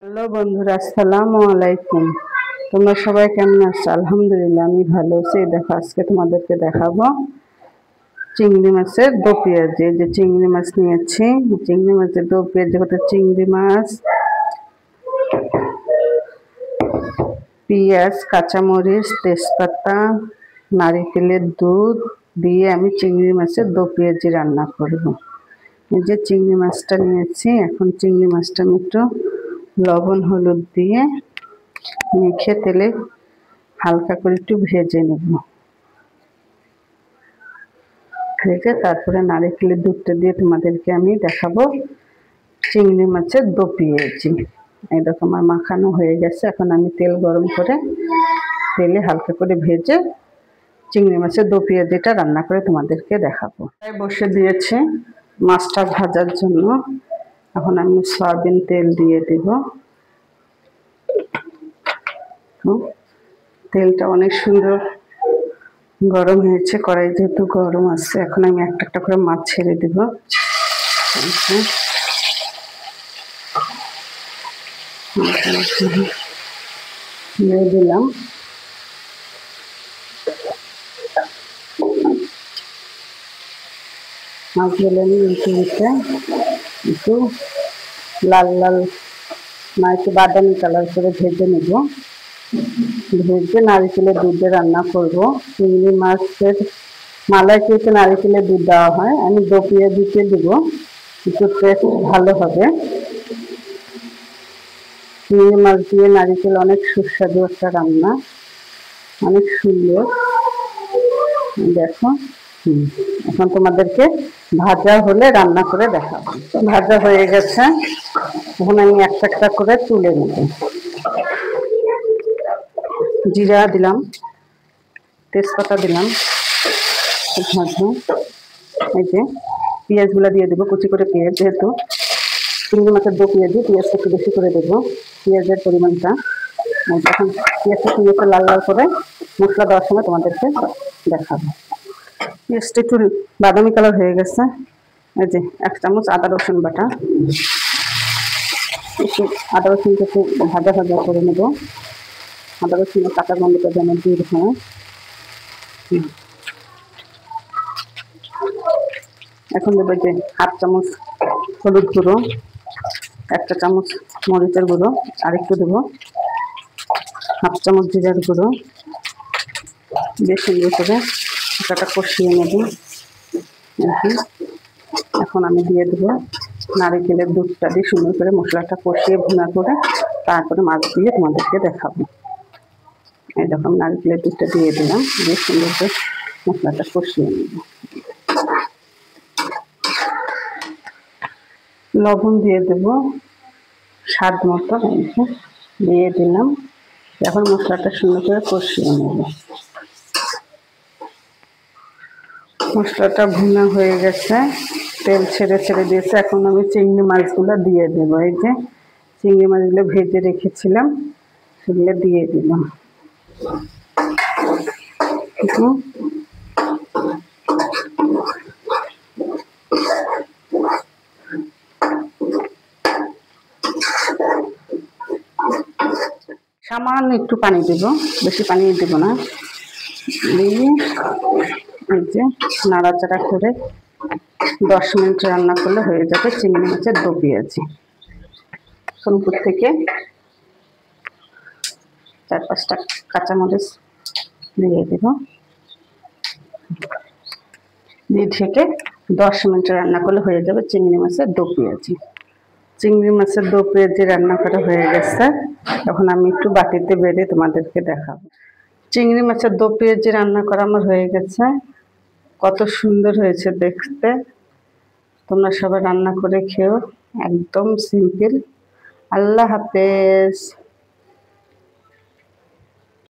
Hello বন্ধুরা, আসসালামু আলাইকুম। তোমরা সবাই কেমন আছো? আলহামদুলিল্লাহ, আমি ভালো আছি। দেখো, আজকে তোমাদেরকে দেখাবো চিংড়ি মাছের দো পেঁয়াজি। যে চিংড়ি মাছ নিয়েছি, চিংড়ি মাছের দো পেঁয়াজি করতে চিংড়ি মাছ, পেঁয়াজ, কাঁচামরিচ, তেজপাতা, নারিকেলের দুধ দিয়ে আমি চিংড়ি মাছের দো পেঁয়াজি রান্না করব। এই যে চিংড়ি মাছটা নিয়েছি, এখন চিংড়ি মাছটা আমি একটু লবণ হলুদ দিয়ে মেখে তেলে হালকা করে একটু ভেজে নেব। ভেজে তারপরে নারিকেলের দুধটা দিয়ে তোমাদেরকে আমি দেখাবো চিংড়ি মাছের দো পেঁয়াজি। এই দেখো, আমার মাখানো হয়ে গেছে। এখন আমি তেল গরম করে তেলে হালকা করে ভেজে চিংড়ি মাছের দো পেঁয়াজিটা রান্না করে তোমাদেরকে দেখাবো। বসে দিয়েছে মাছটা ভাজার জন্য। এখন আমি সয়াবিন তেল দিয়ে দেব। তেলটা অনেক সুন্দর গরম হয়েছে, কড়াই যেহেতু গরম আছে। এখন আমি একটা একটা করে মাছ ছেড়ে দেব। দিয়ে দিলাম। মাছগুলো আমি একটু লাল লাল না একটু বাদামি কালার করে ভেজে নেব। ভেজে নারিকেলের দুধ দিয়ে রান্না করব। চিংড়ি মাছের মালাই কেটে নারিকেলের দুধ দেওয়া হয়, আমি দো পেঁয়াজিতে দেবো, একটু টেস্ট ভালো হবে। চিংড়ি মাছ দিয়ে নারিকেল অনেক সুস্বাদু একটা রান্না, অনেক সুন্দর। দেখো, এখন তোমাদেরকে ভাজা হলে রান্না করে দেখাবো। ভাজা হয়ে গেছে, এখন আমি একটা একটা করে তুলে নেব। জিরা দিলাম, তেজপাতা দিলাম, ভাজবো। এই যে পেঁয়াজগুলো দিয়ে দেবো, কুচি করে পেঁয়াজ, যেহেতু চিংড়ি মাছের দো পেঁয়াজি, পেঁয়াজটা একটু বেশি করে দেবো, পেঁয়াজের পরিমাণটা। এখন পেঁয়াজটা সুন্দর লাল লাল করে মশলা দেওয়ার সময় তোমাদেরকে দেখাবো। পেঁয়াজটা একটু বাদামি কালার হয়ে গেছে। এই যে 1 চামচ আদা রসুন বাটা, একটু আদা রসুনটা একটু ভাজা ভাজা করে নেব। আদা রসুনের কাঁচা গন্ধটা যেন দূর হয়। এখন দেবো যে 1/2 চামচ হলুদ গুঁড়ো, 1 চামচ মরিচের গুঁড়ো, আরেকটু দেবো 1/2 চামচ জিরার গুঁড়ো। দিয়ে সুন্দর করে মশলাটা কষিয়ে নেব। এখন আমি দিয়ে দেবো নারিকেলের দুধটা দিয়ে সুন্দর করে মশলাটা কষিয়ে ভুনা করে তারপরে মাছ দিয়ে তোমাদেরকে দেখাবো। এই দেখো, নারিকেলের দুধটা দিয়ে দিলাম, দিয়ে সুন্দর করে মশলাটা কষিয়ে নেব। লবণ দিয়ে দেবো স্বাদ মতো, দিয়ে দিলাম। এখন মশলাটা সুন্দর করে কষিয়ে নেব। মশলাটা ভুনা হয়ে গেছে, তেল ছেড়ে ছেড়ে দিয়েছে। এখন আমি চিংড়ি মাছগুলো দিয়ে দেবো। এই যে চিংড়ি মাছগুলো ভেজে রেখেছিলাম, সেগুলো দিয়ে দিলাম। সামান্য একটু পানি দেব, বেশি পানি দেব না। দিয়ে এই যে নাড়াচাড়া করে 10 মিনিট রান্না করলে হয়ে যাবে চিংড়ি মাছের দো পেঁয়াজি। সোনপুর থেকে 4-5টা কাঁচামরিচ দিয়ে দেব, দিয়ে ঢেকে 10 মিনিট রান্না করলে হয়ে যাবে চিংড়ি মাছের দো পেঁয়াজি। চিংড়ি মাছের দো পেঁয়াজি রান্না করা হয়ে গেছে। এখন আমি একটু বাটিতে বেড়ে তোমাদেরকে দেখাবো। চিংড়ি মাছের দো পেঁয়াজি রান্না করা আমার হয়ে গেছে। কত সুন্দর হয়েছে দেখতে। তোমরা সবাই রান্না করে খেও, একদম সিম্পল। আল্লাহ হাফেজ।